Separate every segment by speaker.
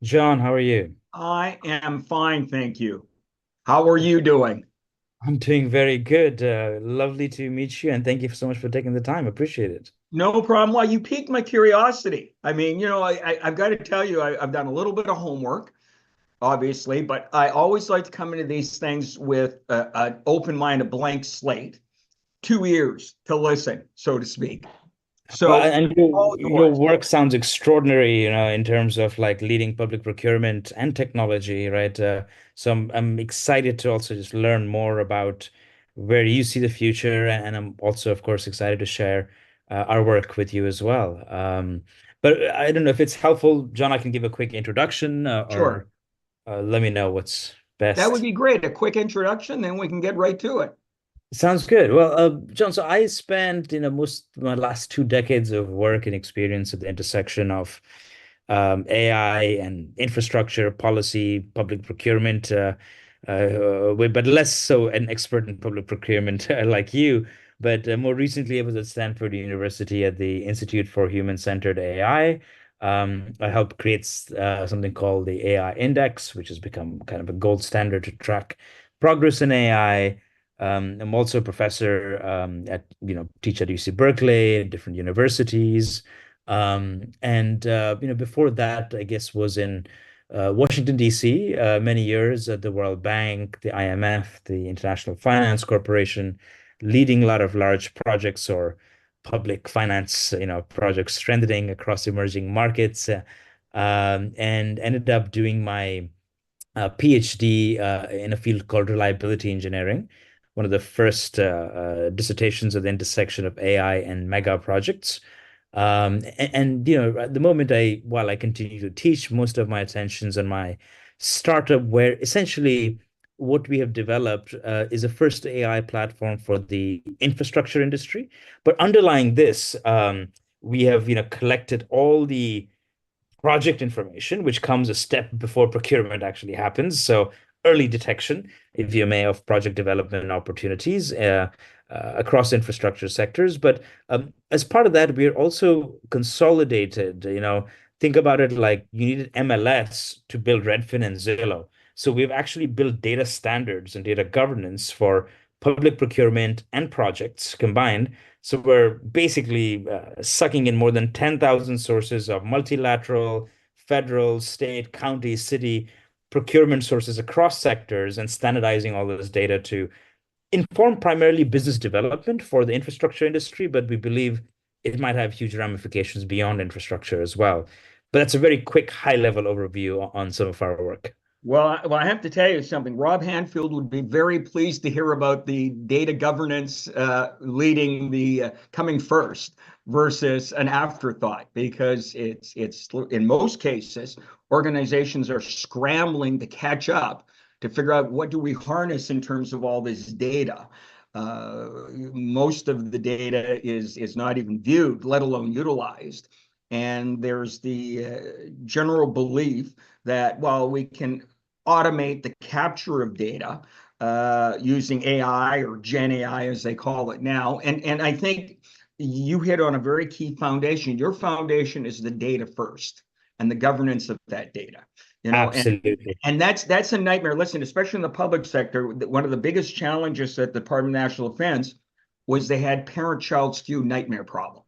Speaker 1: John, how are you?
Speaker 2: I am fine, thank you. How are you doing?
Speaker 1: I'm doing very good. Lovely to meet you, and thank you so much for taking the time. Appreciate it.
Speaker 2: No problem. Well, you piqued my curiosity. I've got to tell you, I've done a little bit of homework, obviously, but I always like to come into these things with an open mind, a blank slate, two ears to listen, so to speak.
Speaker 1: Well,
Speaker 2: So,
Speaker 1: and your
Speaker 2: all
Speaker 1: your
Speaker 2: yours.
Speaker 1: work sounds extraordinary, in terms of like leading public procurement and technology, right? So I'm excited to also just learn more about where you see the future, and I'm also, of course, excited to share our work with you as well. But I don't know if it's helpful, John. I can give a quick introduction,
Speaker 2: Sure.
Speaker 1: or let me know what's
Speaker 2: That would
Speaker 1: best.
Speaker 2: be great. A quick introduction, then we can get right to it.
Speaker 1: Sounds good. Well, John, so I spent, most of my last 2 decades of work and experience at the intersection of AI and infrastructure, policy, public procurement, but less so an expert in public procurement like you. But more recently, I was at Stanford University at the Institute for Human-Centered AI. I helped create something called the AI Index, which has become kind of a gold standard to track progress in AI. I'm also a professor teach at UC Berkeley, different universities. And before that, I guess was in Washington, D.C., many years at the World Bank, the IMF, the International Finance Corporation, leading a lot of large projects or public finance, projects strengthening across emerging markets, and ended up doing my PhD in a field called reliability engineering, one of the first dissertations at the intersection of AI and mega projects. At the moment, while I continue to teach, most of my attention's on my startup, where essentially what we have developed is a first AI platform for the infrastructure industry. But underlying this, we have, collected all the project information, which comes a step before procurement actually happens. So early detection, if you may, of project development opportunities across infrastructure sectors. But as part of that, we're also consolidated. Think about it like you needed MLS to build Redfin and Zillow. So we've actually built data standards and data governance for public procurement and projects combined, so we're basically sucking in more than 10,000 sources of multilateral, federal, state, county, city procurement sources across sectors and standardizing all this data to inform primarily business development for the infrastructure industry, but we believe it might have huge ramifications beyond infrastructure as well. But that's a very quick, high-level overview on some of our work.
Speaker 2: Well, I have to tell you something. Rob Hanfield would be very pleased to hear about the data governance leading the coming first versus an afterthought, because it's in most cases organizations are scrambling to catch up to figure out what do we harness in terms of all this data. Most of the data is not even viewed, let alone utilized. And there's the general belief that while we can automate the capture of data using AI or Gen AI, as they call it now. And I think you hit on a very key foundation. Your foundation is the data first and the governance of that data. You know, and
Speaker 1: Absolutely.
Speaker 2: and that's a nightmare. Listen, especially in the public sector, one of the biggest challenges at the Department of National Defense was they had parent-child skew nightmare problems.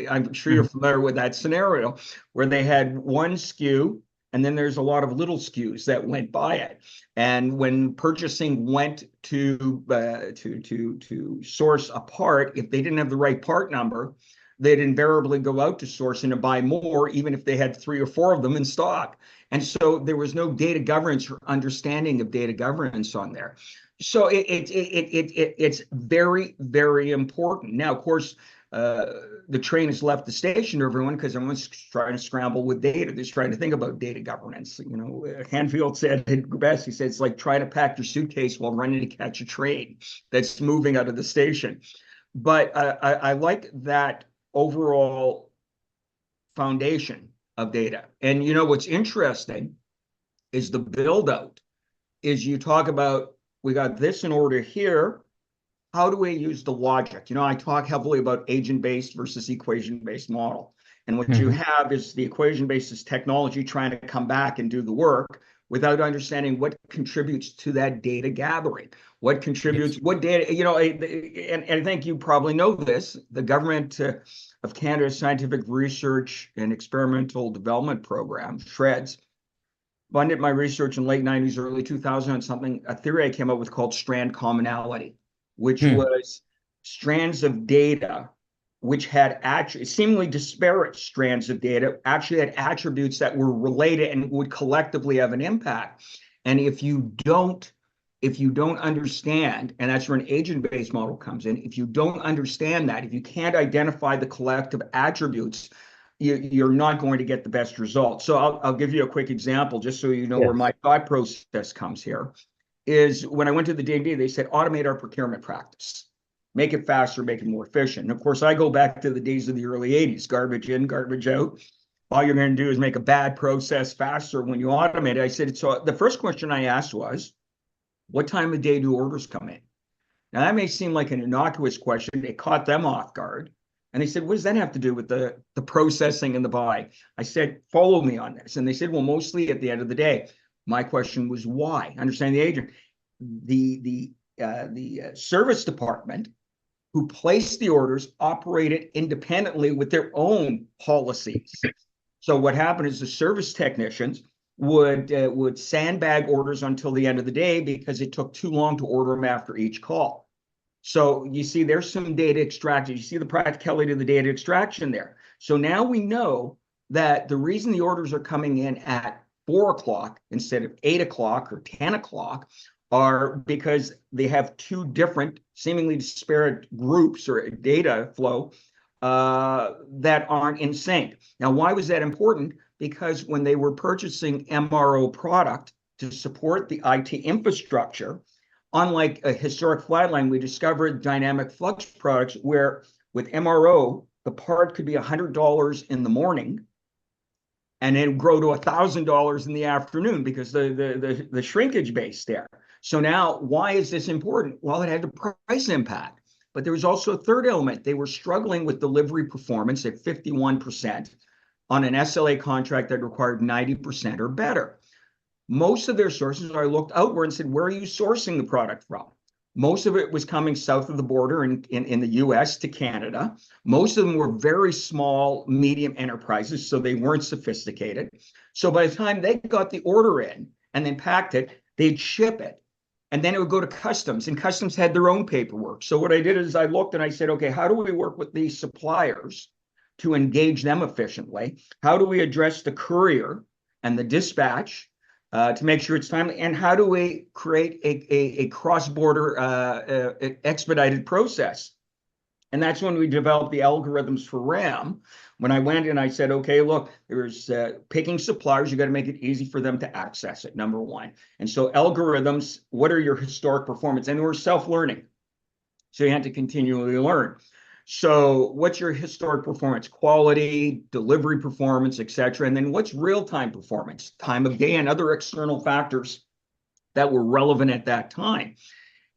Speaker 2: I'm sure you're
Speaker 1: Mhm.
Speaker 2: familiar with that scenario where they had one skew and then there's a lot of little skews that went by it. And when purchasing went to source a part, if they didn't have the right part number, they'd invariably go out to source and to buy more, even if they had three or four of them in stock. And so there was no data governance or understanding of data governance on there. So it's very, very important. Now, of course, uh, the train has left the station, everyone, because everyone's trying to scramble with data. They're trying to think about data governance. Hanfield said it best. He said it's like trying to pack your suitcase while running to catch a train that's moving out of the station. But I like that overall foundation of data. And what's interesting is the build out is you talk about we got this in order here. How do we use the logic? I talk heavily about agent based versus equation based model. And what you
Speaker 1: Hmm.
Speaker 2: have is the equation basis technology trying to come back and do the work without understanding what contributes to that data gathering, what contributes,
Speaker 1: Yes.
Speaker 2: what data, and I think you probably know this, the government of Canada's Scientific Research and Experimental Development Program, SHREDS, funded my research in late 90s, early 2000 on something, a theory I came up with called strand commonality, which
Speaker 1: Hmm.
Speaker 2: was strands of data which had actually seemingly disparate strands of data actually had attributes that were related and would collectively have an impact. And if you don't understand, and that's where an agent-based model comes in, if you don't understand that, if you can't identify the collective attributes, you're not going to get the best results. So I'll give you a quick example just so you know where
Speaker 1: Yes.
Speaker 2: my thought process comes here. Is when I went to the D&D, they said automate our procurement practice, make it faster, make it more efficient. And of course, I go back to the days of the early 80s, garbage in, garbage out. All you're going to do is make a bad process faster when you automate it. I said, so the first question I asked was, what time of day do orders come in? Now, that may seem like an innocuous question. It caught them off guard. And they said, what does that have to do with the processing and the buy? I said, follow me on this. And they said, well, mostly at the end of the day. My question was why? Understand the agent. The service department who placed the orders operated independently with their own policies. So what happened is the service technicians would sandbag orders until the end of the day because it took too long to order them after each call. So you see, there's some data extraction. You see the practicality of the data extraction there. So now we know that the reason the orders are coming in at 4 o'clock instead of 8 o'clock or 10 o'clock are because they have two different, seemingly disparate groups or data flow that aren't in sync. Now, why was that important? Because when they were purchasing MRO product to support the IT infrastructure, unlike a historic flatline, we discovered dynamic flux products where with MRO, the part could be $100 in the morning and it would grow to $1,000 in the afternoon because the shrinkage base there. So now, why is this important? Well, it had a price impact. But there was also a third element. They were struggling with delivery performance at 51% on an SLA contract that required 90% or better. Most of their sources, I looked outward and said, where are you sourcing the product from? Most of it was coming south of the border in the US to Canada. Most of them were very small, medium enterprises, so they weren't sophisticated. So by the time they got the order in and then packed it, they'd ship it. And then it would go to customs, and customs had their own paperwork. So what I did is I looked and I said, okay, how do we work with these suppliers to engage them efficiently? How do we address the courier and the dispatch to make sure it's timely? And how do we create a cross-border expedited process? And that's when we developed the algorithms for RAM. When I went and I said, okay, look, there's picking suppliers, you got to make it easy for them to access it, number one. And so algorithms, what are your historic performance? And we're self-learning. So you had to continually learn. So what's your historic performance? Quality, delivery performance, et cetera. And then what's real-time performance? Time of day and other external factors that were relevant at that time.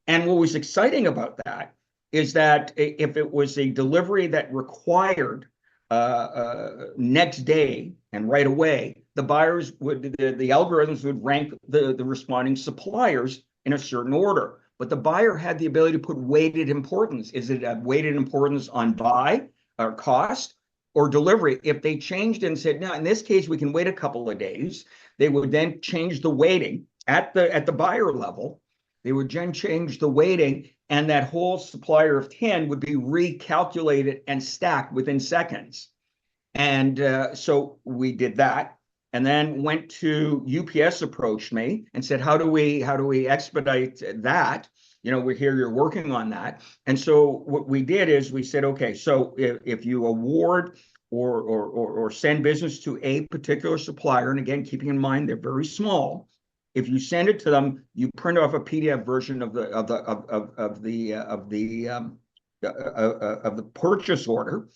Speaker 2: And what was exciting about that is that if it was a delivery that required next day and right away, the algorithms would rank the responding suppliers in a certain order. But the buyer had the ability to put weighted importance. Is it a weighted importance on buy or cost or delivery? If they changed and said, no, in this case, we can wait a couple of days, they would then change the weighting at the buyer level. They would then change the weighting, and that whole supplier of 10 would be recalculated and stacked within seconds. And so we did that, and then went to UPS approached me and said, how do we expedite that? We're here, you're working on that. And so what we did is we said, okay, so if you award or send business to a particular supplier, and again, keeping in mind they're very small, if you send it to them, you print off a PDF version of the purchase order.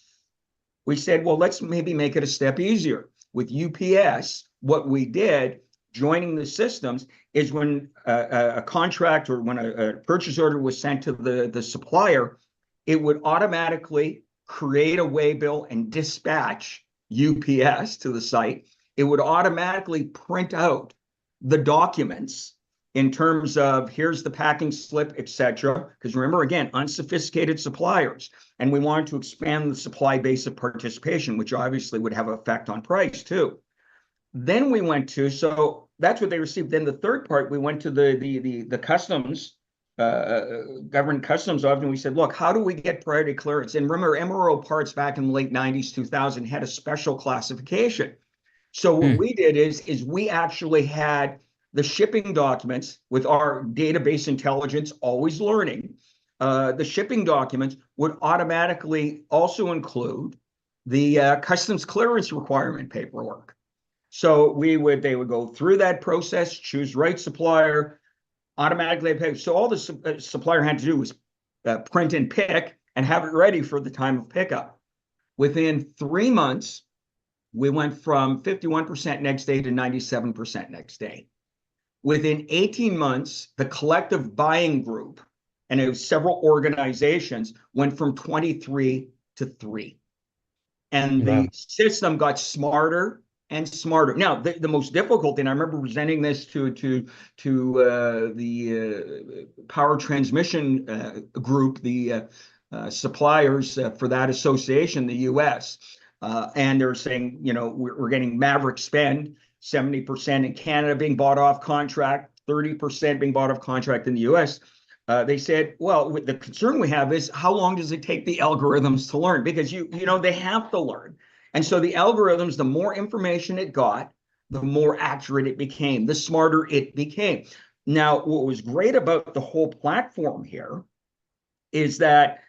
Speaker 2: We said, well, let's maybe make it a step easier. With UPS, what we did, joining the systems, is when a contract or when a purchase order was sent to the supplier, it would automatically create a way bill and dispatch UPS to the site, it would automatically print out the documents in terms of here's the packing slip, etc. Because remember, again, unsophisticated suppliers. And we wanted to expand the supply base of participation, which obviously would have an effect on price too. Then we went to, so that's what they received. Then the third part, we went to the customs, government customs office, and we said, look, how do we get priority clearance? And remember, MRO parts back in the late 90s, 2000 had a special classification. So what we did is we actually had the shipping documents with our database intelligence, always learning. The shipping documents would automatically also include the customs clearance requirement paperwork. So they would go through that process, choose right supplier, automatically pay. So all the supplier had to do was print and pick and have it ready for the time of pickup. Within 3 months, we went from 51% next day to 97% next day. Within 18 months, the collective buying group, and it was several organizations, went from 23 to 3. And the system got smarter and smarter. Now, the most difficult thing, I remember presenting this to the power transmission group, the suppliers for that association, the U.S., and they're saying, we're getting maverick spend, 70% in Canada being bought off contract, 30% being bought off contract in the U.S. They said, well, the concern we have is how long does it take the algorithms to learn? Because they have to learn. And so the algorithms, the more information it got, the more accurate it became, the smarter it became. Now, what was great about the whole platform here is that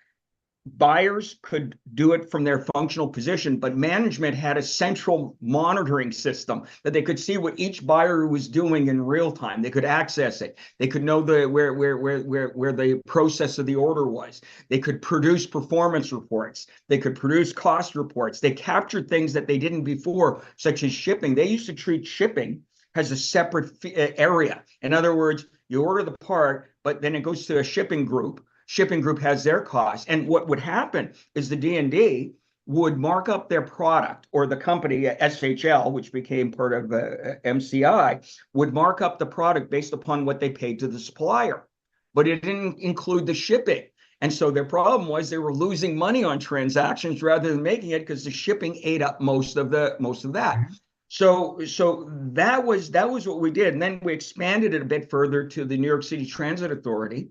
Speaker 2: buyers could do it from their functional position, but management had a central monitoring system that they could see what each buyer was doing in real time. They could access it. They could know where the process of the order was. They could produce performance reports. They could produce cost reports. They captured things that they didn't before, such as shipping. They used to treat shipping as a separate area. In other words, you order the part, but then it goes to a shipping group. Shipping group has their costs. And what would happen is the D&D would mark up their product, or the company, SHL, which became part of MCI, would mark up the product based upon what they paid to the supplier. But it didn't include the shipping. And so their problem was they were losing money on transactions rather than making it, because the shipping ate up most of that. So that was what we did. And then we expanded it a bit further to the New York City Transit Authority.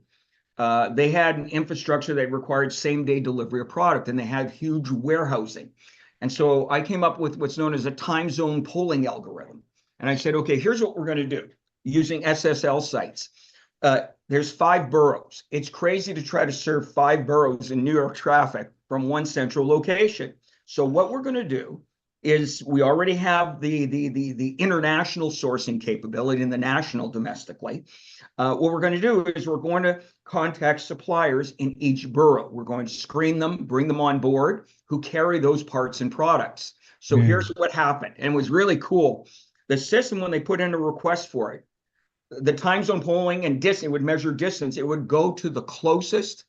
Speaker 2: They had an infrastructure that required same-day delivery of product, and they had huge warehousing. And so I came up with what's known as a time zone polling algorithm. And I said, okay, here's what we're going to do using SSL sites. There's 5 boroughs. It's crazy to try to serve 5 boroughs in New York traffic from one central location. So what we're going to do is we already have the international sourcing capability and the national domestically. What we're going to do is we're going to contact suppliers in each borough. We're going to screen them, bring them on board, who carry those parts and products. So here's what happened. And it was really cool. The system, when they put in a request for it, the time zone polling and distance, it would measure distance. It would go to the closest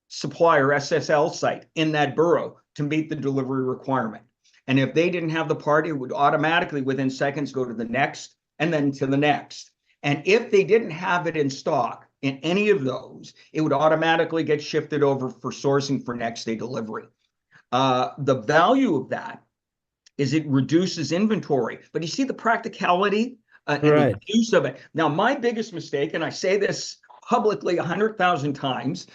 Speaker 2: supplier SSL site in that borough to meet the delivery requirement. And if they didn't have the part, it would automatically, within seconds, go to the next and then to the next. And if they didn't have it in stock in any of those, it would automatically get shifted over for sourcing for next day delivery. The value of that is it reduces inventory. But you see the practicality and the use of it. Now, my biggest mistake, and I say this publicly 100,000 times,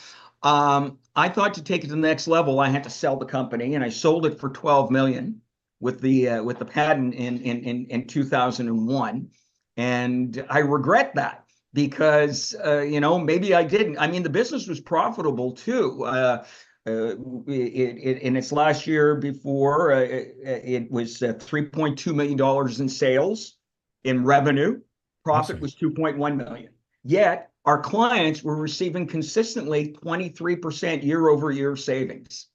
Speaker 2: I thought to take it to the next level, I had to sell the company, and I sold it for $12 million with the patent in 2001. And I regret that, because maybe I didn't. I mean, the business was profitable too. In its last year before, it was $3.2 million in sales. In revenue, profit was $2.1 million. Yet our clients were receiving consistently 23% year-over-year savings.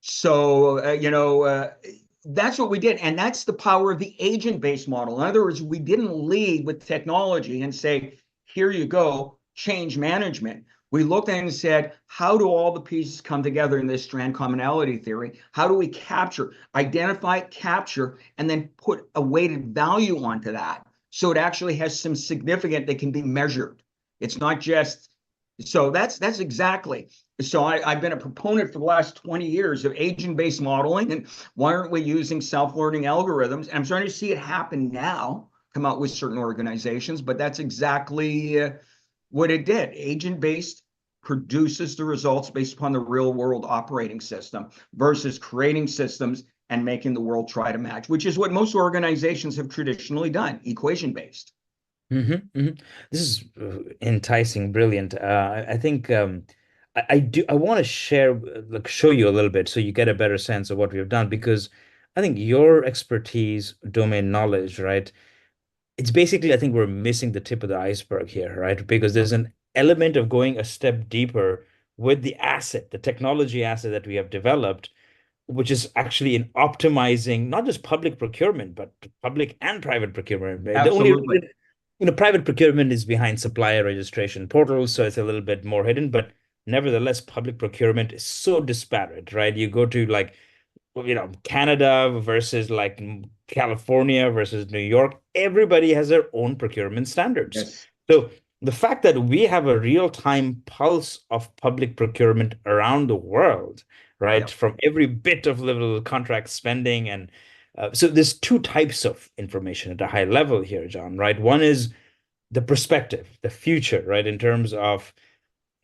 Speaker 2: So, that's what we did. And that's the power of the agent-based model. In other words, we didn't lead with technology and say, here you go, change management. We looked at it and said, how do all the pieces come together in this strand commonality theory? How do we capture, identify, capture, and then put a weighted value onto that so it actually has some significant that can be measured? It's not just, so that's exactly. So I've been a proponent for the last 20 years of agent-based modeling, and why aren't we using self-learning algorithms? And I'm starting to see it happen now, come out with certain organizations, but that's exactly what it did. Agent-based produces the results based upon the real world operating system versus creating systems and making the world try to match, which is what most organizations have traditionally done, equation-based.
Speaker 1: This is enticing, brilliant. I think I want to share, like, show you a little bit so you get a better sense of what we have done because I think your expertise, domain knowledge, right? It's basically, I think we're missing the tip of the iceberg here, right? Because there's an element of going a step deeper with the asset, the technology asset that we have developed, which is actually in optimizing not just public procurement, but public and private procurement. The only
Speaker 2: Absolutely.
Speaker 1: private procurement is behind supplier registration portals, so it's a little bit more hidden, but nevertheless, public procurement is so disparate, right? You go to like Canada versus like California versus New York, everybody has their own procurement standards.
Speaker 2: Yes.
Speaker 1: So the fact that we have a real-time pulse of public procurement around the world, right,
Speaker 2: Yep.
Speaker 1: from every bit of little contract spending and so there's two types of information at a high level here, John, right? One is the perspective, the future, right, in terms of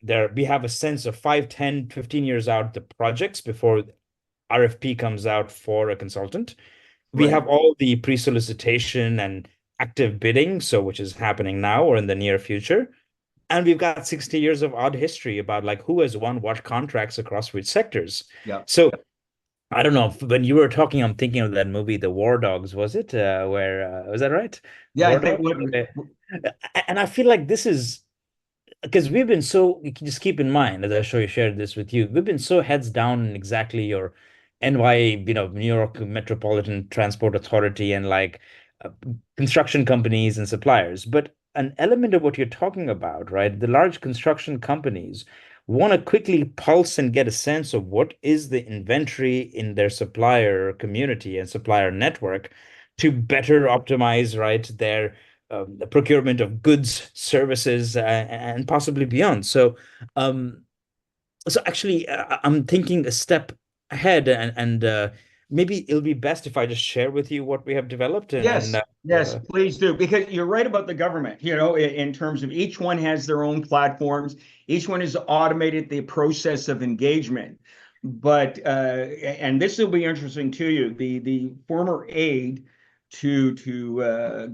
Speaker 1: there we have a sense of 5, 10, 15 years out the projects before RFP comes out for a consultant. We
Speaker 2: Right.
Speaker 1: have all the pre-solicitation and active bidding, so which is happening now or in the near future. And we've got 60 years of odd history about like who has won what contracts across which sectors.
Speaker 2: Yep.
Speaker 1: So I don't know. When you were talking, I'm thinking of that movie, The War Dogs, was it? Where was that right?
Speaker 2: Yeah, I
Speaker 1: War
Speaker 2: think
Speaker 1: Dogs?
Speaker 2: what
Speaker 1: And I feel like this is because we've been so, you can just keep in mind, as I show you shared this with you, we've been so heads down in exactly your New York Metropolitan Transport Authority and like uh, construction companies and suppliers. But an element of what you're talking about, right? The large construction companies want to quickly pulse and get a sense of what is the inventory in their supplier community and supplier network to better optimize, right, their the procurement of goods, services, and possibly beyond. Um, so actually, I'm thinking a step ahead, and maybe it'll be best if I just share with you what we have developed, and
Speaker 2: yes, yes, please do. Because you're right about the government, in terms of each one has their own platforms, each one has automated the process of engagement. But and this will be interesting to you. The former aide to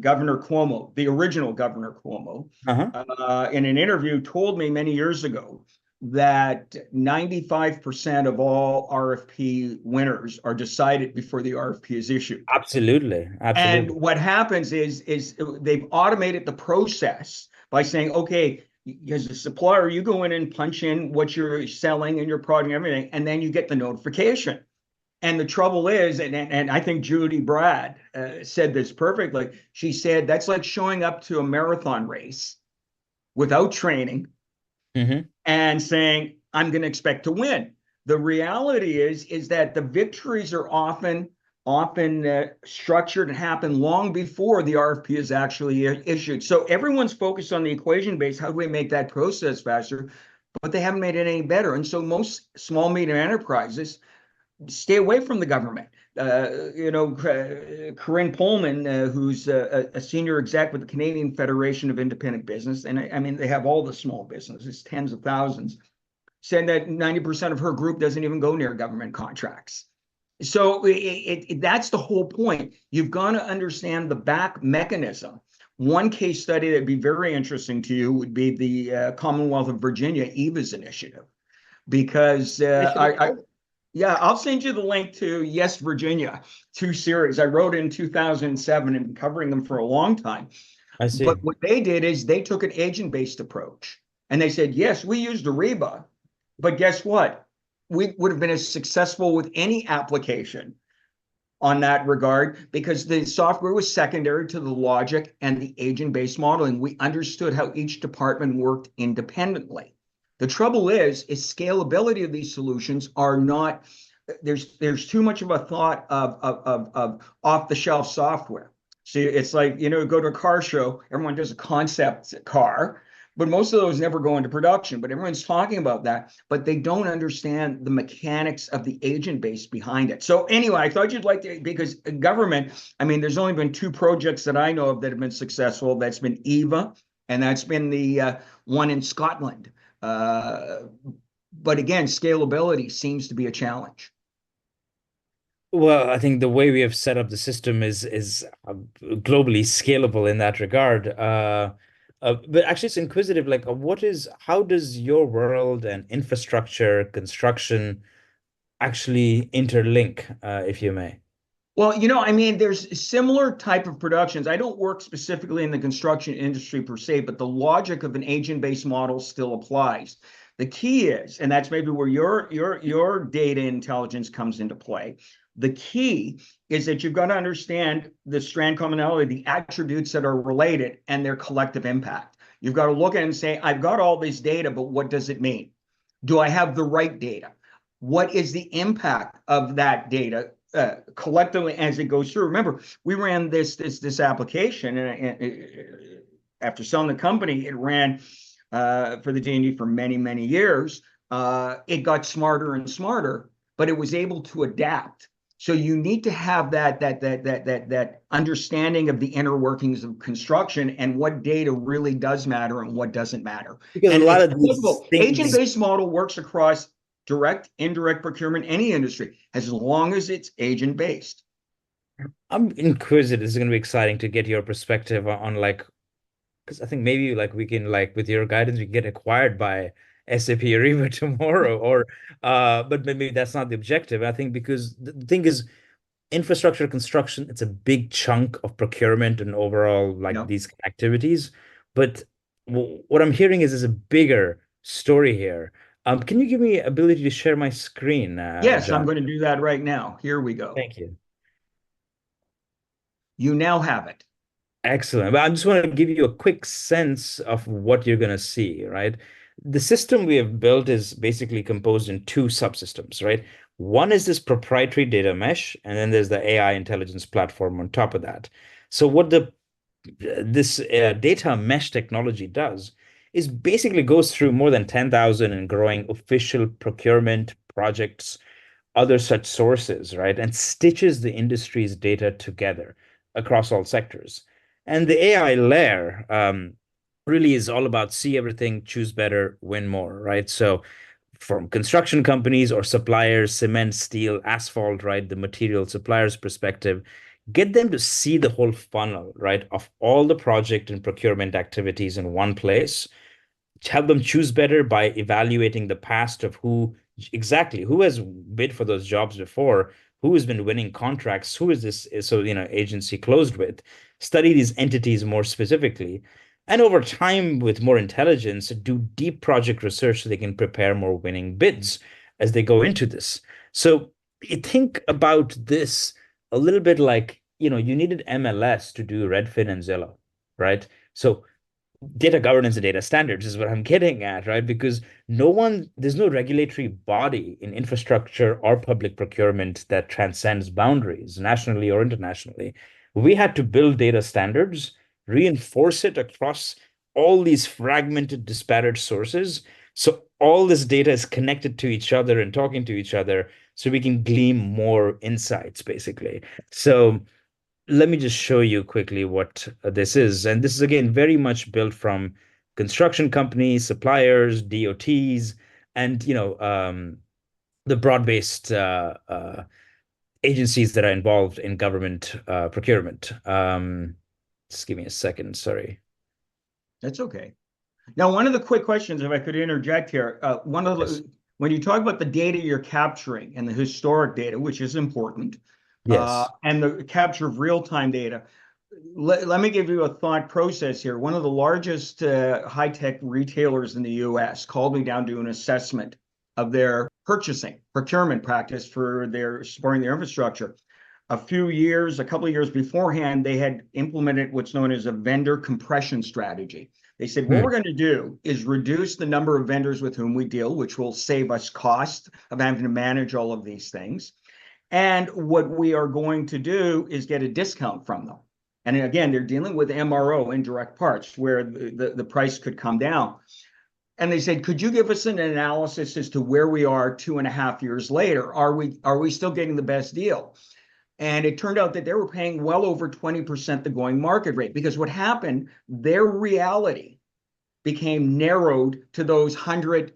Speaker 2: Governor Cuomo, the original Governor Cuomo,
Speaker 1: uh-huh.
Speaker 2: in an interview told me many years ago that 95% of all RFP winners are decided before the RFP is issued.
Speaker 1: Absolutely,
Speaker 2: And
Speaker 1: absolutely.
Speaker 2: what happens is they've automated the process by saying, okay, as a supplier, you go in and punch in what you're selling and your product and everything, and then you get the notification. And the trouble is, and I think Judy Brad said this perfectly. She said that's like showing up to a marathon race without training
Speaker 1: Hmm.
Speaker 2: and saying, I'm going to expect to win. The reality is that the victories are often structured and happen long before the RFP is actually issued. So everyone's focused on the equation base. How do we make that process faster? But they haven't made it any better. And so most small medium enterprises stay away from the government. Corinne Pullman, who's a senior exec with the Canadian Federation of Independent Business, and I mean, they have all the small businesses, tens of thousands, said that 90% of her group doesn't even go near government contracts. So that's the whole point. You've got to understand the back mechanism. One case study that'd be very interesting to you would be the Commonwealth of Virginia EVA's initiative, because yeah, I'll send you the link to Yes, Virginia, two series. I wrote in 2007 and been covering them for a long time.
Speaker 1: I
Speaker 2: But
Speaker 1: see.
Speaker 2: what they did is they took an agent-based approach. And they said, yes, we used Ariba, but guess what? We would have been as successful with any application on that regard because the software was secondary to the logic and the agent-based modeling. We understood how each department worked independently. The trouble is scalability of these solutions are not, there's too much of a thought of off-the-shelf software. See, it's like, go to a car show, everyone does a concept car, but most of those never go into production. But everyone's talking about that, but they don't understand the mechanics of the agent base behind it. So anyway, I thought you'd like to, because government, I mean, there's only been two projects that I know of that have been successful. That's been EVA, and that's been the one in Scotland. But again, scalability seems to be a challenge.
Speaker 1: Well, I think the way we have set up the system is globally scalable in that regard. But actually, it's inquisitive. Like, how does your world and infrastructure construction actually interlink, if you may?
Speaker 2: Well, I mean, there's similar type of productions. I don't work specifically in the construction industry per se, but the logic of an agent-based model still applies. The key is, and that's maybe where your data intelligence comes into play. The key is that you've got to understand the strand commonality, the attributes that are related, and their collective impact. You've got to look at it and say, I've got all this data, but what does it mean? Do I have the right data? What is the impact of that data collectively as it goes through? Remember, we ran this application, and after selling the company, it ran for the D&D for many years. It got smarter and smarter, but it was able to adapt. So you need to have that understanding of the inner workings of construction and what data really does matter and what doesn't matter.
Speaker 1: Because a
Speaker 2: And
Speaker 1: lot
Speaker 2: it's
Speaker 1: of these things,
Speaker 2: agent-based model works across direct, indirect procurement, any industry, as long as it's agent-based.
Speaker 1: I'm inquisitive. This is going to be exciting to get your perspective on like, because I think maybe like we can like with your guidance we can get acquired by SAP or even tomorrow, or but maybe that's not the objective. I think because the thing is infrastructure construction, it's a big chunk of procurement and overall like
Speaker 2: Yeah.
Speaker 1: these activities. But what I'm hearing is a bigger story here. Can you give me ability to share my screen,
Speaker 2: Yes, I'm
Speaker 1: John?
Speaker 2: going to do that right now. Here we go.
Speaker 1: Thank you.
Speaker 2: You now have it.
Speaker 1: Excellent. But I just want to give you a quick sense of what you're going to see, right? The system we have built is basically composed in two subsystems, right? One is this proprietary data mesh, and then there's the AI intelligence platform on top of that. So what this data mesh technology does is basically goes through more than 10,000 and growing official procurement projects, other such sources, right? And stitches the industry's data together across all sectors. And the AI layer really is all about see everything, choose better, win more, right? So from construction companies or suppliers, cement, steel, asphalt, right? The material suppliers' perspective, get them to see the whole funnel, right? Of all the project and procurement activities in one place, help them choose better by evaluating the past of who has bid for those jobs before, who has been winning contracts, who is this agency closed with, study these entities more specifically, and over time with more intelligence do deep project research so they can prepare more winning bids as they go into this. So you think about this a little bit like you needed MLS to do Redfin and Zillow, right? So data governance and data standards is what I'm getting at, right? Because there's no regulatory body in infrastructure or public procurement that transcends boundaries, nationally or internationally. We had to build data standards, reinforce it across all these fragmented, disparate sources. So all this data is connected to each other and talking to each other so we can glean more insights, basically. So let me just show you quickly what this is. And this is again very much built from construction companies, suppliers, DOTs, and the broad-based agencies that are involved in government procurement. Just give me a second, sorry.
Speaker 2: That's okay. Now, one of the quick questions, if I could interject here,
Speaker 1: Yes.
Speaker 2: when you talk about the data you're capturing and the historic data, which is important,
Speaker 1: Yes.
Speaker 2: and the capture of real-time data, let me give you a thought process here. One of the largest high-tech retailers in the US called me down to an assessment of their procurement practice for supporting their infrastructure. A couple of years beforehand, they had implemented what's known as a vendor compression strategy. They said, what
Speaker 1: Hmm.
Speaker 2: we're going to do is reduce the number of vendors with whom we deal, which will save us cost of having to manage all of these things. And what we are going to do is get a discount from them. And again, they're dealing with MRO, indirect parts, where the price could come down. And they said, could you give us an analysis as to where we are 2.5 years later? Are we still getting the best deal? And it turned out that they were paying well over 20% the going market rate, because what happened, their reality became narrowed to those 100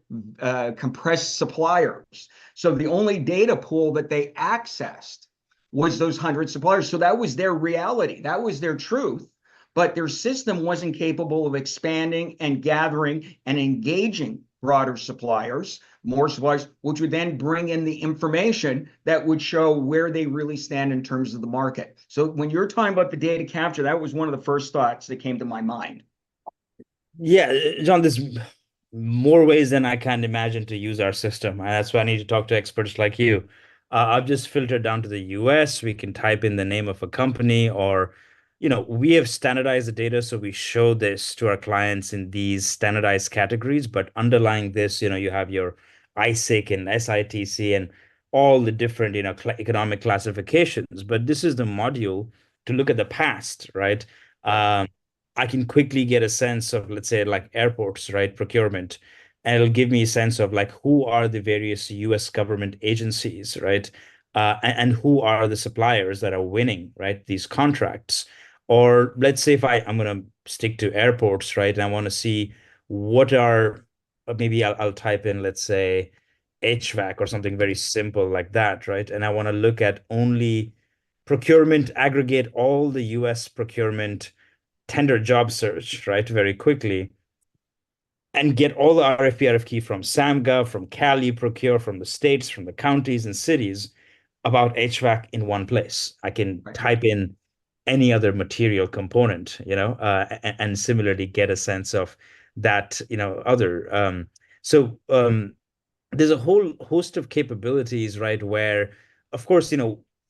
Speaker 2: compressed suppliers. So the only data pool that they accessed was those 100 suppliers. So that was their reality. That was their truth. But their system wasn't capable of expanding and gathering and engaging broader suppliers, more suppliers, which would then bring in the information that would show where they really stand in terms of the market. So when you're talking about the data capture, that was one of the first thoughts that came to my mind.
Speaker 1: Yeah, John, there's more ways than I can imagine to use our system. And that's why I need to talk to experts like you. I've just filtered down to the US. We can type in the name of a company, or, we have standardized the data. So we show this to our clients in these standardized categories. But underlying this, you have your ISIC and SITC and all the different, economic classifications. But this is the module to look at the past, right?
Speaker 2: Right.
Speaker 1: I can quickly get a sense of, let's say, like airports, right? Procurement. And it'll give me a sense of like who are the various US government agencies, right? And who are the suppliers that are winning, right? These contracts. Or let's say if I'm going to stick to airports, right? And I want to see what are, or maybe I'll type in, let's say, HVAC or something very simple like that, right? And I want to look at only procurement, aggregate all the US procurement tender job search, right, very quickly and get all the RFP, RFQ from SAMGov, from Cali Procure, from the states, from the counties and cities about HVAC in one place. I can
Speaker 2: Right.
Speaker 1: type in any other material component, and similarly get a sense of that, other. So there's a whole host of capabilities, right? Where, of course,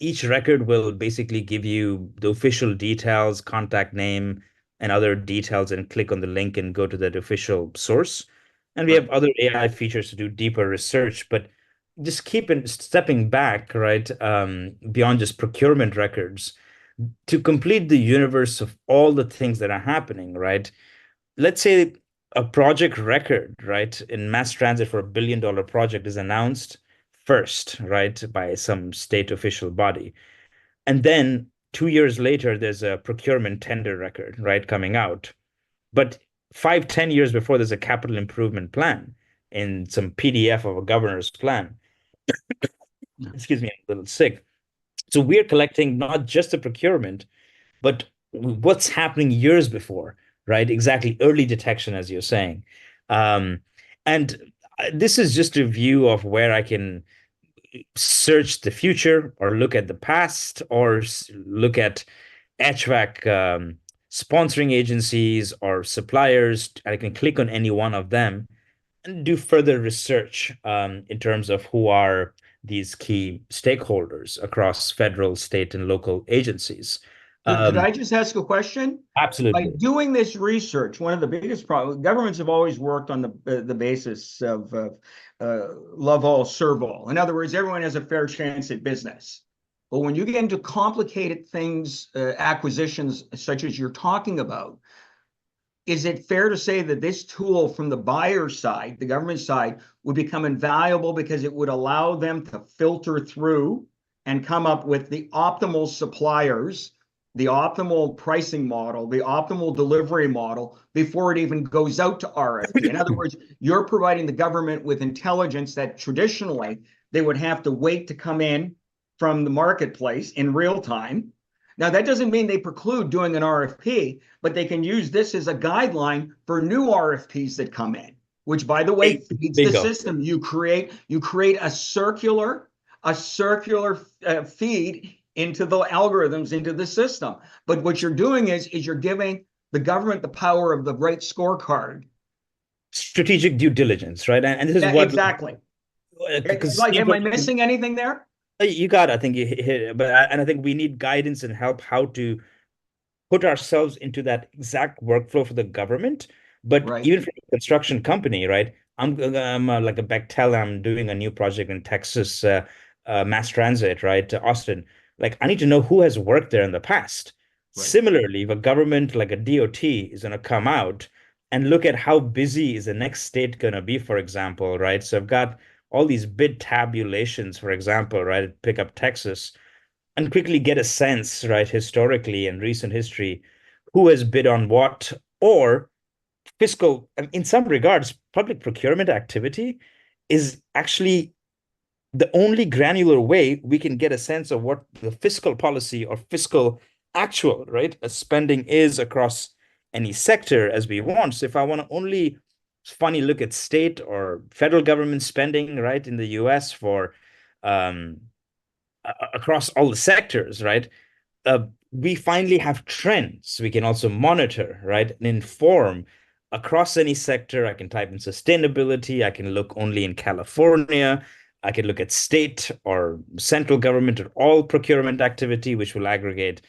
Speaker 1: each record will basically give you the official details, contact name, and other details, and click on the link and go to that official source. And we
Speaker 2: Right.
Speaker 1: have other AI features to do deeper research, but just stepping back, right? Beyond just procurement records to complete the universe of all the things that are happening, right? Let's say a project record, right, in mass transit for $1 billion project is announced first, right, by some state official body. And then 2 years later, there's a procurement tender record, right, coming out. But 5, 10 years before, there's a capital improvement plan in some PDF of a governor's plan.
Speaker 2: Yeah.
Speaker 1: Excuse me, I'm a little sick. So we're collecting not just the procurement, but what's happening years before, right? Exactly, early detection, as you're saying. Um, and this is just a view of where I can search the future or look at the past or look at HVAC sponsoring agencies or suppliers. I can click on any one of them and do further research in terms of who are these key stakeholders across federal, state, and local agencies.
Speaker 2: Could
Speaker 1: Um,
Speaker 2: I just ask a question? By
Speaker 1: Absolutely.
Speaker 2: doing this research, one of the biggest problems, governments have always worked on the basis of love all, serve all. In other words, everyone has a fair chance at business. But when you get into complicated things, acquisitions such as you're talking about, is it fair to say that this tool from the buyer side, the government side, would become invaluable because it would allow them to filter through and come up with the optimal suppliers, the optimal pricing model, the optimal delivery model before it even goes out to RFP? In other words, you're providing the government with intelligence that traditionally they would have to wait to come in from the marketplace in real time. Now, that doesn't mean they preclude doing an RFP, but they can use this as a guideline for new RFPs that come in, which, by the way, feeds the
Speaker 1: Bingo.
Speaker 2: system. You create a circular feed into the algorithms, into the system. But what you're doing is you're giving the government the power of the right scorecard.
Speaker 1: Strategic due diligence, right? And this is
Speaker 2: Yeah,
Speaker 1: what,
Speaker 2: exactly.
Speaker 1: because
Speaker 2: Like, am I missing anything there?
Speaker 1: you got, I think you hit it, but and I think we need guidance and help how to put ourselves into that exact workflow for the government. But
Speaker 2: Right.
Speaker 1: even for a construction company, right? I'm like a Bechtel. I'm doing a new project in Texas, mass transit, right? To Austin. Like I need to know who has worked there in the past.
Speaker 2: Right.
Speaker 1: Similarly, if a government like a DOT is going to come out and look at how busy is the next state going to be, for example, right? So I've got all these bid tabulations, for example, right? Pick up Texas and quickly get a sense, right, historically and recent history, who has bid on what, or fiscal, in some regards, public procurement activity is actually the only granular way we can get a sense of what the fiscal policy or fiscal actual, right, a spending is across any sector as we want. So if I want to only funny look at state or federal government spending, right, in the US for um, across all the sectors, right? We finally have trends we can also monitor, right? And inform across any sector. I can type in sustainability. I can look only in California. I can look at state or central government or all procurement activity, which will aggregate,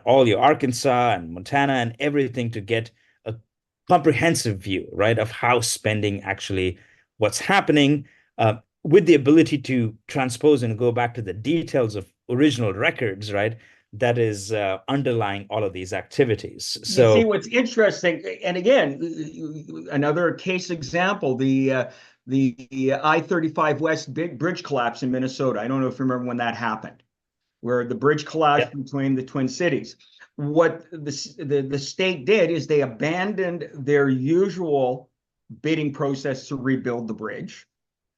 Speaker 1: all your Arkansas and Montana and everything to get a comprehensive view, right, of how spending actually, what's happening, with the ability to transpose and go back to the details of original records, right? That is underlying all of these activities.
Speaker 2: You see
Speaker 1: So,
Speaker 2: what's interesting, and again, another case example, the I-35 West big bridge collapse in Minnesota. I don't know if you remember when that happened, where the bridge
Speaker 1: yeah,
Speaker 2: collapsed between the Twin Cities. What the state did is they abandoned their usual bidding process to rebuild the bridge.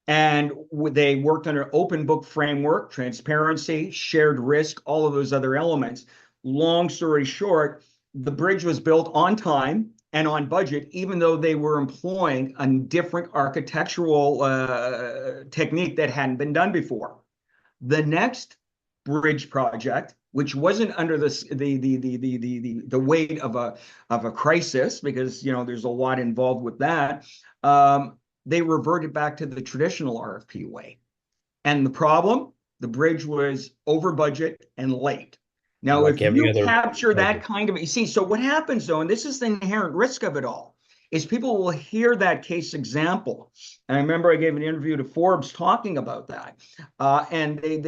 Speaker 2: And they worked on an open book framework, transparency, shared risk, all of those other elements. Long story short, the bridge was built on time and on budget, even though they were employing a different architectural technique that hadn't been done before. The next bridge project, which wasn't under the weight of a crisis, because there's a lot involved with that, they reverted back to the traditional RFP way. And the problem, the bridge was over budget and late. Now,
Speaker 1: like
Speaker 2: if
Speaker 1: every
Speaker 2: you
Speaker 1: other
Speaker 2: capture that
Speaker 1: project.
Speaker 2: kind of, you see, so what happens though, and this is the inherent risk of it all, is people will hear that case example. And I remember I gave an interview to Forbes talking about that. And they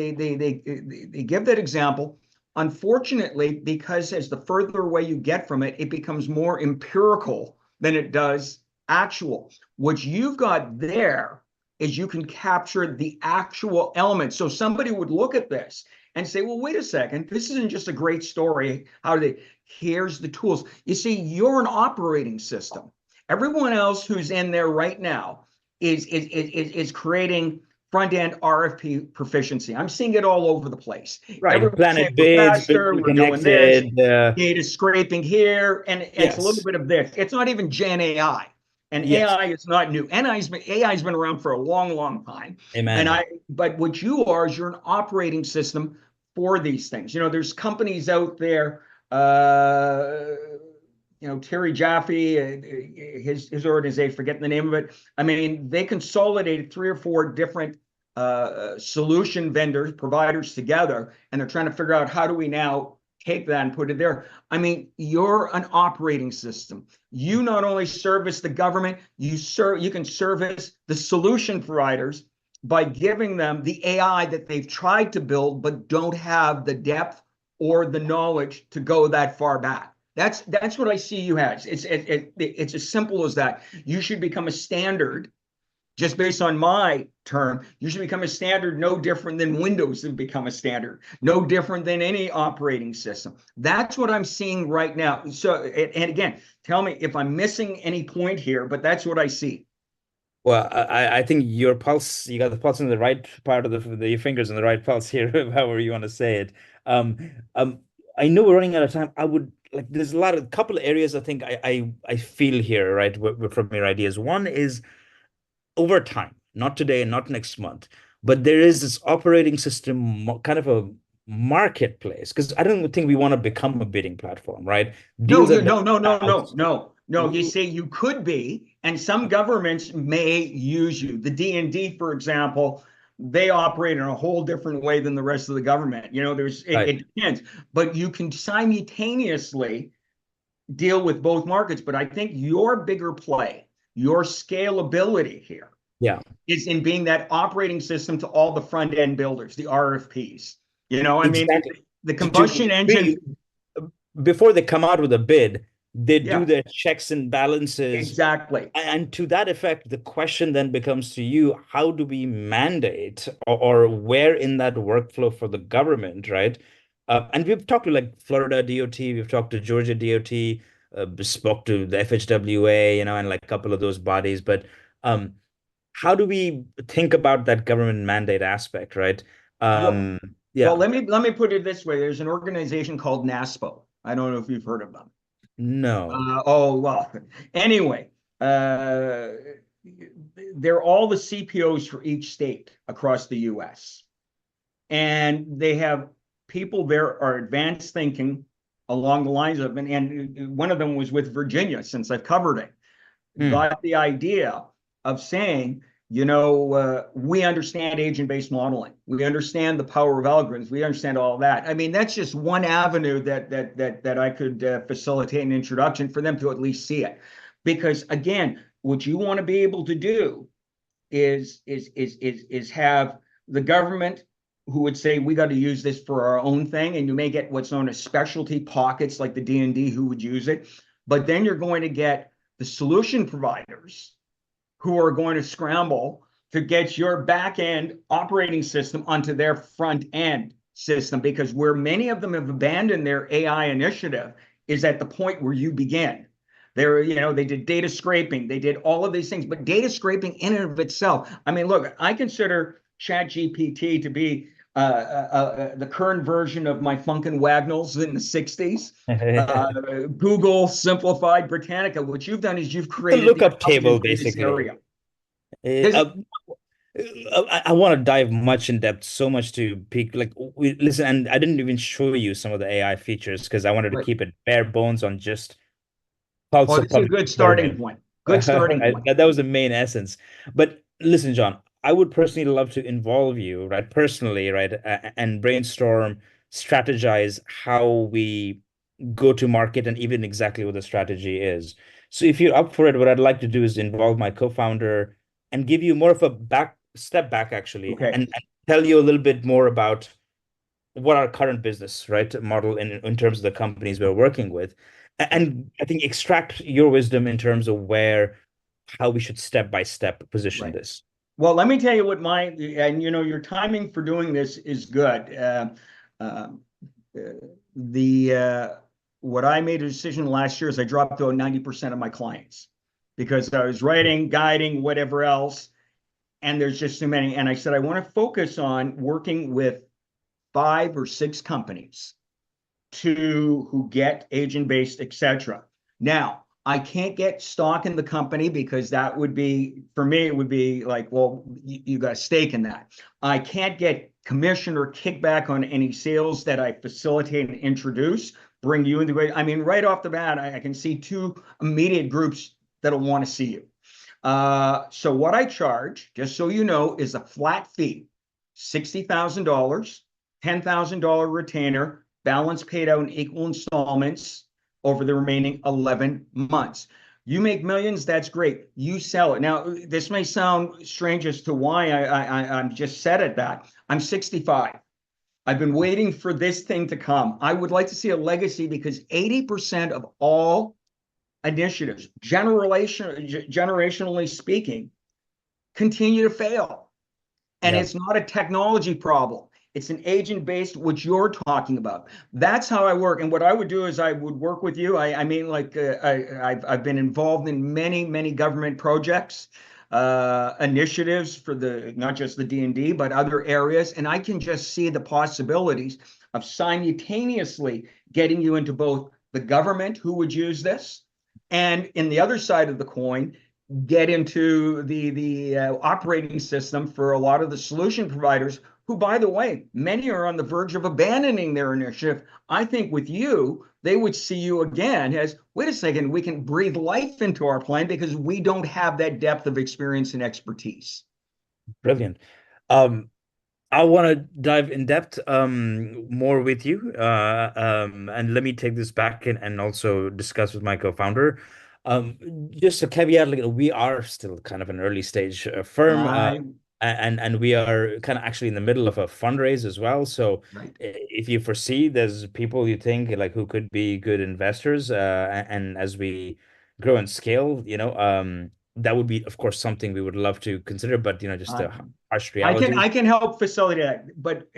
Speaker 2: give that example. Unfortunately, because as the further away you get from it, it becomes more empirical than it does actual. What you've got there is you can capture the actual elements. So somebody would look at this and say, well, wait a second, this isn't just a great story. How do they? Here's the tools. You see, you're an operating system. Everyone else who's in there right now is creating front-end RFP proficiency. I'm seeing it all over the place.
Speaker 1: Right.
Speaker 2: Everyone's saying
Speaker 1: Planet
Speaker 2: we're
Speaker 1: bids,
Speaker 2: faster, we're doing this,
Speaker 1: connected.
Speaker 2: data scraping here, and it's a little
Speaker 1: Yes.
Speaker 2: bit of this. It's not even Gen AI. And
Speaker 1: Yes.
Speaker 2: AI is not new. AI's been around for a long, long time.
Speaker 1: Amen.
Speaker 2: But what you are is you're an operating system for these things. There's companies out there, Terry Jaffe, his organization, forgetting the name of it. I mean, they consolidated 3 or 4 different solution vendors, providers together, and they're trying to figure out how do we now take that and put it there. I mean, you're an operating system. You not only service the government, you can service the solution providers by giving them the AI that they've tried to build but don't have the depth or the knowledge to go that far back. That's what I see you as. It's as simple as that. You should become a standard. Just based on my term, you should become a standard, no different than Windows have become a standard, no different than any operating system. That's what I'm seeing right now. So, and again, tell me if I'm missing any point here, but that's what I see.
Speaker 1: Well, I think your pulse, you got the pulse in the right part of your fingers in the right pulse here, however you want to say it. Um, um, I know we're running out of time. I would like, there's a couple of areas I think I feel here, right, from your ideas. One is over time, not today, not next month, but there is this operating system, kind of a marketplace, because I don't think we want to become a bidding platform, right?
Speaker 2: No,
Speaker 1: Deals are done
Speaker 2: no, no, no, no,
Speaker 1: out.
Speaker 2: no, no. You say you could be, and some governments may use you. The D&D, for example, they operate in a whole different way than the rest of the government.
Speaker 1: Right.
Speaker 2: It depends, but you can simultaneously deal with both markets. But I think your bigger play, your scalability here
Speaker 1: Yeah,
Speaker 2: is in being that operating system to all the front end builders, the RFPs. You know, I mean,
Speaker 1: exactly.
Speaker 2: the
Speaker 1: To
Speaker 2: combustion engine,
Speaker 1: really, before they come out with a bid, they do
Speaker 2: yeah,
Speaker 1: their checks and balances.
Speaker 2: exactly.
Speaker 1: And to that effect, the question then becomes to you, how do we mandate or where in that workflow for the government, right? And we've talked to like Florida DOT, we've talked to Georgia DOT, spoke to the FHWA, and like a couple of those bodies. But um, how do we think about that government mandate aspect, right?
Speaker 2: Well,
Speaker 1: Um,
Speaker 2: well,
Speaker 1: yeah,
Speaker 2: let me put it this way. There's an organization called NASPO. I don't know if you've heard of them.
Speaker 1: no.
Speaker 2: Oh, well, anyway, uh, they're all the CPOs for each state across the US. And they have people there are advanced thinking along the lines of, and one of them was with Virginia, since I've covered it,
Speaker 1: Hmm.
Speaker 2: got the idea of saying, we understand agent-based modeling. We understand the power of algorithms. We understand all that. I mean, that's just one avenue that I could facilitate an introduction for them to at least see it. Because again, what you want to be able to do is have the government who would say we got to use this for our own thing, and you may get what's known as specialty pockets like the D&D who would use it, but then you're going to get the solution providers who are going to scramble to get your back end operating system onto their front end system, because where many of them have abandoned their AI initiative is at the point where you begin. They did data scraping, they did all of these things, but data scraping in and of itself, I mean, look, I consider ChatGPT to be the current version of my Funkin' Wagnalls in the 60s. Google simplified Britannica. What you've done is you've
Speaker 1: It's a
Speaker 2: created the
Speaker 1: lookup table,
Speaker 2: intelligence in this
Speaker 1: basically.
Speaker 2: area.
Speaker 1: Uh,
Speaker 2: Does
Speaker 1: uh, I want to dive much in depth, so much to peak. Like, listen, and I didn't even show you some of the AI features because I wanted to
Speaker 2: Right.
Speaker 1: keep it bare bones on just pulse
Speaker 2: Oh,
Speaker 1: of
Speaker 2: this is a
Speaker 1: public
Speaker 2: good starting
Speaker 1: procurement.
Speaker 2: point. Good starting point.
Speaker 1: That was the main essence. But listen, John, I would personally love to involve you, right, personally, right, and brainstorm, strategize how we go to market and even exactly what the strategy is. So if you're up for it, what I'd like to do is involve my co-founder and give you more of a back step back actually
Speaker 2: Okay.
Speaker 1: and tell you a little bit more about what our current business, right, model in terms of the companies we're working with. And I think extract your wisdom in terms of how we should step by step position
Speaker 2: Right.
Speaker 1: this.
Speaker 2: Well, let me tell you and your timing for doing this is good. Uh, the What I made a decision last year is I dropped out 90% of my clients because I was writing, guiding, whatever else, and there's just too many. And I said I want to focus on working with 5 or 6 companies who get agent-based, etc. Now, I can't get stock in the company because that would be, for me, it would be like, well, you got a stake in that. I can't get commission or kickback on any sales that I facilitate and introduce, bring you into it. I mean, right off the bat, I can see 2 immediate groups that'll want to see you. So what I charge, just so you know, is a flat fee, $60,000, $10,000 retainer, balance paid out in equal installments over the remaining 11 months. You make millions, that's great. You sell it. Now, this may sound strange as to why I'm just set at that. I'm 65. I've been waiting for this thing to come. I would like to see a legacy because 80% of all initiatives, generationally speaking, continue to fail. And
Speaker 1: Yeah.
Speaker 2: it's not a technology problem. It's an agent-based, what you're talking about. That's how I work. And what I would do is I would work with you. I mean, like I've been involved in many government projects, initiatives for not just the D&D, but other areas. And I can just see the possibilities of simultaneously getting you into both the government who would use this, and in the other side of the coin, get into the operating system for a lot of the solution providers who, by the way, many are on the verge of abandoning their initiative. I think with you, they would see you again as, wait a second, we can breathe life into our plan because we don't have that depth of experience and expertise.
Speaker 1: Brilliant. Um, I want to dive in depth more with you. And let me take this back and also discuss with my co-founder. Um, just a caveat, like we are still kind of an early stage firm,
Speaker 2: I
Speaker 1: and we are kind of actually in the middle of a fundraise as well. So
Speaker 2: Right.
Speaker 1: if you foresee there's people you think like who could be good investors, and as we grow and scale, that would be, of course, something we would love to consider, but just
Speaker 2: I
Speaker 1: the harsh
Speaker 2: I can
Speaker 1: reality.
Speaker 2: I can help facilitate that, but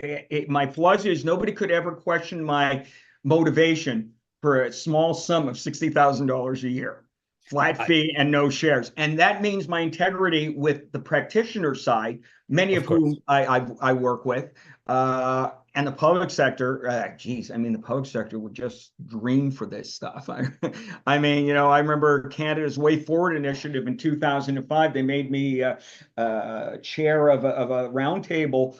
Speaker 2: my flaws is nobody could ever question my motivation for a small sum of $60,000 a year, flat
Speaker 1: I,
Speaker 2: fee and no shares, and that means my integrity with the practitioner side, many
Speaker 1: of
Speaker 2: of
Speaker 1: course.
Speaker 2: whom I work with, and the public sector. Geez, I mean, the public sector would just dream for this stuff. I mean, I remember Canada's Way Forward initiative in 2005. They made me chair of a roundtable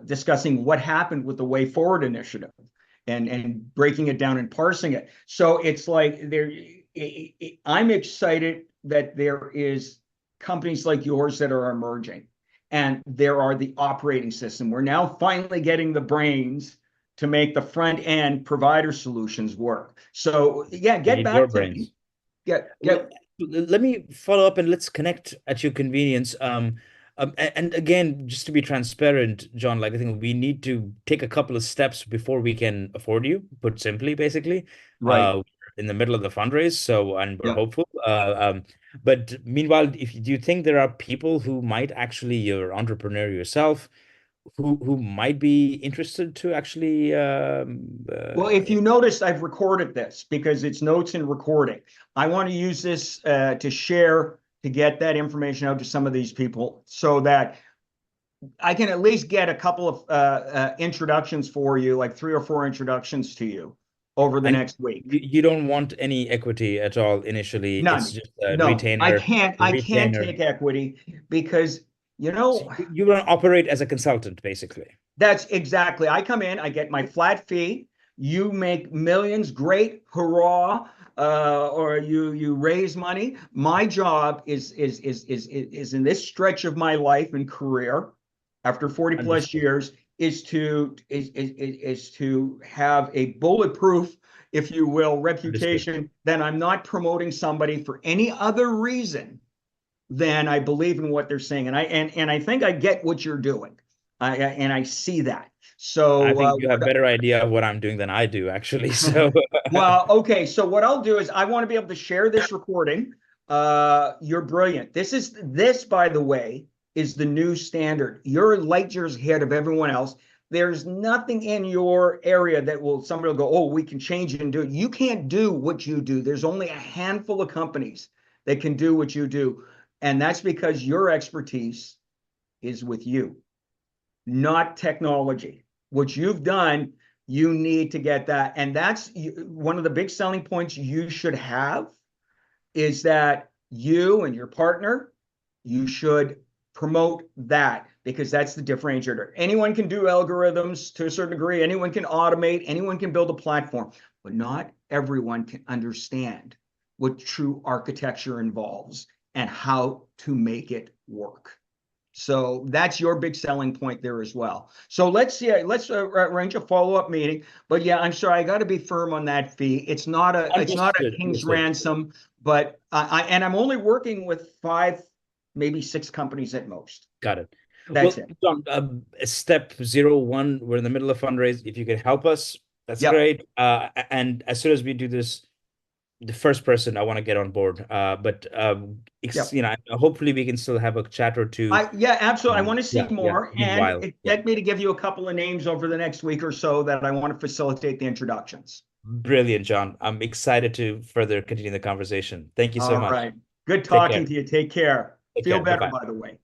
Speaker 2: discussing what happened with the Way Forward initiative and breaking it down and parsing it. So it's like I'm excited that there is companies like yours that are emerging, and there are the operating system. We're now finally getting the brains to make the front end provider solutions work. So yeah,
Speaker 1: We
Speaker 2: get
Speaker 1: need your
Speaker 2: back to me.
Speaker 1: brains.
Speaker 2: Get
Speaker 1: Let me follow up and let's connect at your convenience. And again, just to be transparent, John, like I think we need to take a couple of steps before we can afford you, put simply, basically.
Speaker 2: right.
Speaker 1: We're in the middle of the fundraise, so and we're
Speaker 2: Yeah.
Speaker 1: hopeful. But meanwhile, if you do you think there are people who might actually, you're entrepreneur yourself, who might be interested to actually
Speaker 2: Well, if you noticed, I've recorded this because it's notes and recording. I want to use this to share, to get that information out to some of these people so that I can at least get a couple of introductions for you, like 3 or 4 introductions to you over the
Speaker 1: and
Speaker 2: next week.
Speaker 1: you don't want any equity at all initially. It's
Speaker 2: None.
Speaker 1: just a
Speaker 2: No, I
Speaker 1: retainer,
Speaker 2: can't. I can't
Speaker 1: retainer.
Speaker 2: take equity because you
Speaker 1: So
Speaker 2: know
Speaker 1: you want to operate as a consultant, basically.
Speaker 2: That's exactly. I come in, I get my flat fee. You make millions, great, hurrah! Or you raise money. My job is in this stretch of my life and career, after 40 plus
Speaker 1: Understood.
Speaker 2: years, is to have a bulletproof, if you will,
Speaker 1: Understood.
Speaker 2: reputation that I'm not promoting somebody for any other reason than I believe in what they're saying, and I think I get what you're doing. And I see that.
Speaker 1: I
Speaker 2: So,
Speaker 1: think you have better idea of what I'm doing than I do, actually. So
Speaker 2: well, okay. So what I'll do is I want to be able to share this recording. You're brilliant. This, by the way, is the new standard. You're light years ahead of everyone else. There's nothing in your area that somebody will go, oh, we can change it and do it. You can't do what you do. There's only a handful of companies that can do what you do. And that's because your expertise is with you, not technology. What you've done, you need to get that. And that's one of the big selling points you should have, is that you and your partner, you should promote that, because that's the differentiator. Anyone can do algorithms to a certain degree, anyone can automate, anyone can build a platform, but not everyone can understand what true architecture involves and how to make it work. So that's your big selling point there as well. So let's arrange a follow-up meeting. But yeah, I'm sorry, I got to be firm on that fee. It's not a
Speaker 1: understood.
Speaker 2: king's
Speaker 1: Understood.
Speaker 2: ransom, but I'm only working with 5, maybe 6 companies at most.
Speaker 1: Got it.
Speaker 2: That's
Speaker 1: Well,
Speaker 2: it.
Speaker 1: John, step 0, 1, we're in the middle of fundraise. If you can help us, that's
Speaker 2: Yep.
Speaker 1: great. And as soon as we do this, the first person I want to get on board. But
Speaker 2: Yep.
Speaker 1: hopefully we can still have a chat or two.
Speaker 2: Yeah, absolutely. I want to see
Speaker 1: Yeah, yeah.
Speaker 2: more, and
Speaker 1: Meanwhile, yeah.
Speaker 2: expect me to give you a couple of names over the next week or so that I want to facilitate the introductions.
Speaker 1: Brilliant, John. I'm excited to further continue the conversation. Thank you so
Speaker 2: All
Speaker 1: much.
Speaker 2: right. Good
Speaker 1: Take
Speaker 2: talking
Speaker 1: care.
Speaker 2: to you. Take care.
Speaker 1: Take
Speaker 2: Feel
Speaker 1: care.
Speaker 2: better,
Speaker 1: Bye-bye.
Speaker 2: by the way.